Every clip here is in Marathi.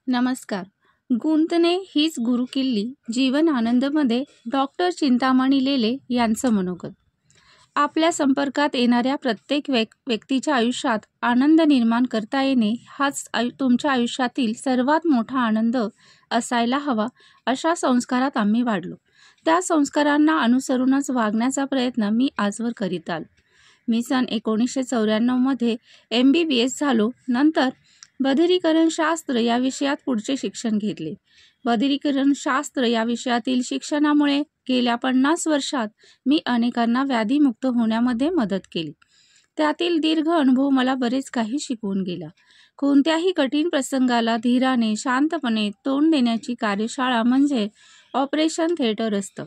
नमस्कार. गुंतणे हीच गुरुकिल्ली जीवन आनंदमध्ये डॉक्टर चिंतामणी लेले यांचं मनोगत. आपल्या संपर्कात येणाऱ्या प्रत्येक व्यक्तीच्या आयुष्यात आनंद निर्माण करता येणे हाच तुमच्या आयुष्यातील सर्वात मोठा आनंद असायला हवा, अशा संस्कारात आम्ही वाढलो. त्या संस्कारांना अनुसरूनच वागण्याचा प्रयत्न मी आजवर करीत आलो. मी सन 1994 मध्ये MBBS झालो. नंतर बधिरीकरण शास्त्र या विषयात पुढचे शिक्षण घेतले. बधिरीकरण शास्त्र या विषयातील शिक्षणामुळे गेल्या 50 वर्षात मी अनेकांना व्याधीमुक्त होण्यामध्ये मदत केली. त्यातील दीर्घ अनुभव मला बरेच काही शिकवून गेला. कोणत्याही कठीण प्रसंगाला धीराने, शांतपणे तोंड देण्याची कार्यशाळा म्हणजे ऑपरेशन थिएटर असतं.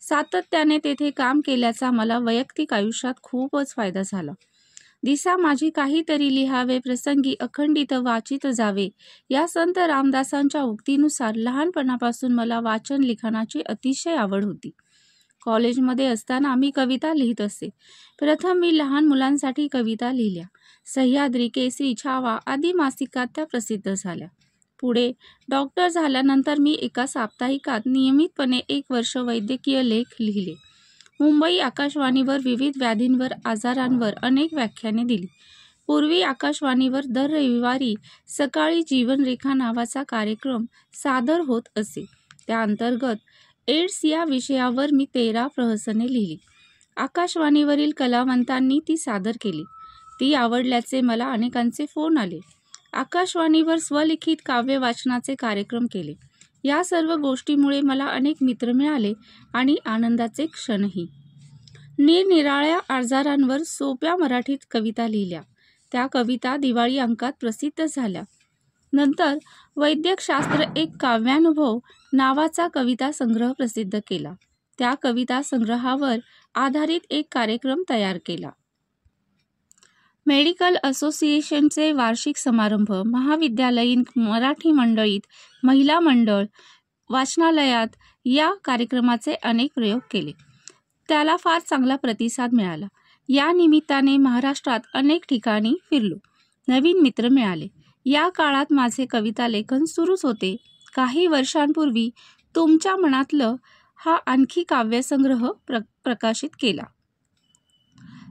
सातत्याने तेथे काम केल्याचा मला वैयक्तिक आयुष्यात खूपच फायदा झाला. दिसा माझी काहीतरी लिहावे, प्रसंगी अखंडित वाचित जावे, या संत रामदासांच्या उक्तीनुसार लहानपणापासून मला वाचन लिखाणाची अतिशय आवड होती. कॉलेजमध्ये असताना मी कविता लिहित असे. प्रथम मी लहान मुलांसाठी कविता लिहिल्या. सह्याद्री, केसरी, छावा आदी मासिकात त्या प्रसिद्ध झाल्या. पुढे डॉक्टर झाल्यानंतर मी एका साप्ताहिकात नियमितपणे 1 वर्ष वैद्यकीय लेख लिहिले. मुंबई आकाशवाणीवर विविध व्याधींवर, आजारांवर अनेक व्याख्याने दिली. पूर्वी आकाशवाणीवर दर रविवारी सकाळी जीवनरेखा नावाचा कार्यक्रम सादर होत असे. त्या अंतर्गत एड्स या विषयावर मी 13 प्रहसने लिहिली. आकाशवाणीवरील कलावंतांनी ती सादर केली. ती आवडल्याचे मला अनेकांचे फोन आले. आकाशवाणीवर स्वलिखित काव्य वाचनाचे कार्यक्रम केले. या सर्व गोष्टीमुळे मला अनेक मित्र मिळाले आणि आनंदाचे क्षणही. निरनिराळ्या आजारांवर सोप्या मराठीत कविता लिहिल्या. त्या कविता दिवाळी अंकात प्रसिद्ध झाल्या. नंतर वैद्यकशास्त्र एक काव्यानुभव नावाचा कविता संग्रह प्रसिद्ध केला. त्या कविता संग्रहावर आधारित एक कार्यक्रम तयार केला. मेडिकल असोसिएशनचे वार्षिक समारंभ, महाविद्यालयीन मराठी मंडळीत, महिला मंडळ, वाचनालयात या कार्यक्रमाचे अनेक प्रयोग केले. त्याला फार चांगला प्रतिसाद मिळाला. या निमित्ताने महाराष्ट्रात अनेक ठिकाणी फिरलो. नवीन मित्र मिळाले. या काळात माझे कविता लेखन सुरूच होते. काही वर्षांपूर्वी तुमच्या मनातलं हा आणखी काव्यसंग्रह प्रकाशित केला.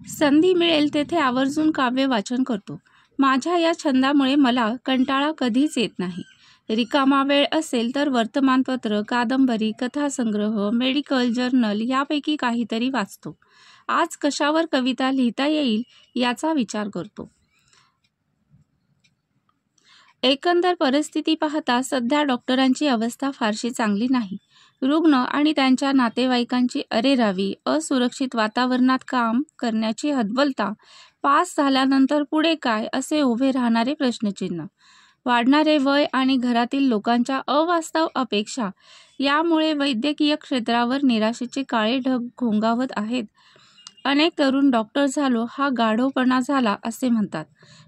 संधी मिळेल तेथे आवर्जून काव्य वाचन करतो. माझ्या या छंदामुळे मला कंटाळा कधीच येत नाही. रिकामा वेळ असेल तर वर्तमानपत्र, कादंबरी, कथासंग्रह, मेडिकल जर्नल यापैकी काहीतरी वाचतो. आज कशावर कविता लिहिता येईल याचा विचार करतो. एकंदर परिस्थिती पाहता सध्या डॉक्टरांची अवस्था फारशी चांगली नाही. रुग्ण आणि त्यांच्या नातेवाईकांची अरेरावी, असुरक्षित वातावरणात काम करण्याची हतबलता, पास झाल्यानंतर पुढे काय असे उभे राहणारे प्रश्नचिन्ह, वाढणारे वय आणि घरातील लोकांच्या अवास्तव अपेक्षा यामुळे वैद्यकीय क्षेत्रावर निराशेचे काळे ढग घोंगावत आहेत. अनेक तरुण डॉक्टर झालो हा गाढवपणा झाला असे म्हणतात,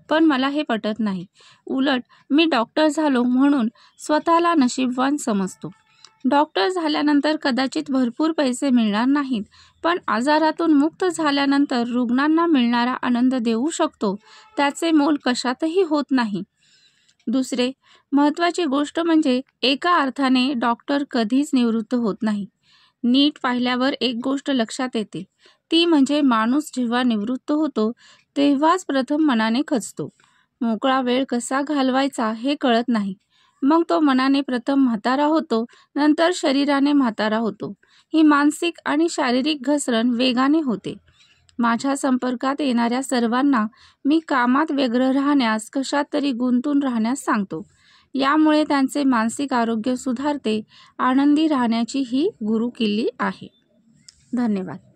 पण मला हे पटत नाही. उलट मी डॉक्टर झालो म्हणून स्वतःला नशीबवान समजतो. डॉक्टर झाल्यानंतर कदाचित भरपूर पैसे मिळणार नाहीत, पण आजारातून मुक्त झाल्यानंतर रुग्णांना मिळणारा आनंद देऊ शकतो, त्याचे मोल कशातही होत नाही. दुसरे महत्त्वाची गोष्ट म्हणजे एका अर्थाने डॉक्टर कधीच निवृत्त होत नाही. नीट पाहिल्यावर एक गोष्ट लक्षात येते, ती म्हणजे माणूस जेव्हा निवृत्त होतो तेव्हाच प्रथम मनाने खचतो. मोकळा वेळ कसा घालवायचा हे कळत नाही. मग तो मनाने प्रथम म्हातारा होतो, नंतर शरीराने म्हातारा होतो. ही मानसिक आणि शारीरिक घसरण वेगाने होते. माझ्या संपर्कात येणाऱ्या सर्वांना मी कामात व्यग्र राहण्यास, कशात तरी गुंतून राहण्यास सांगतो. यामुळे त्यांचे मानसिक आरोग्य सुधारते. आनंदी राहण्याची ही गुरुकिल्ली आहे. धन्यवाद.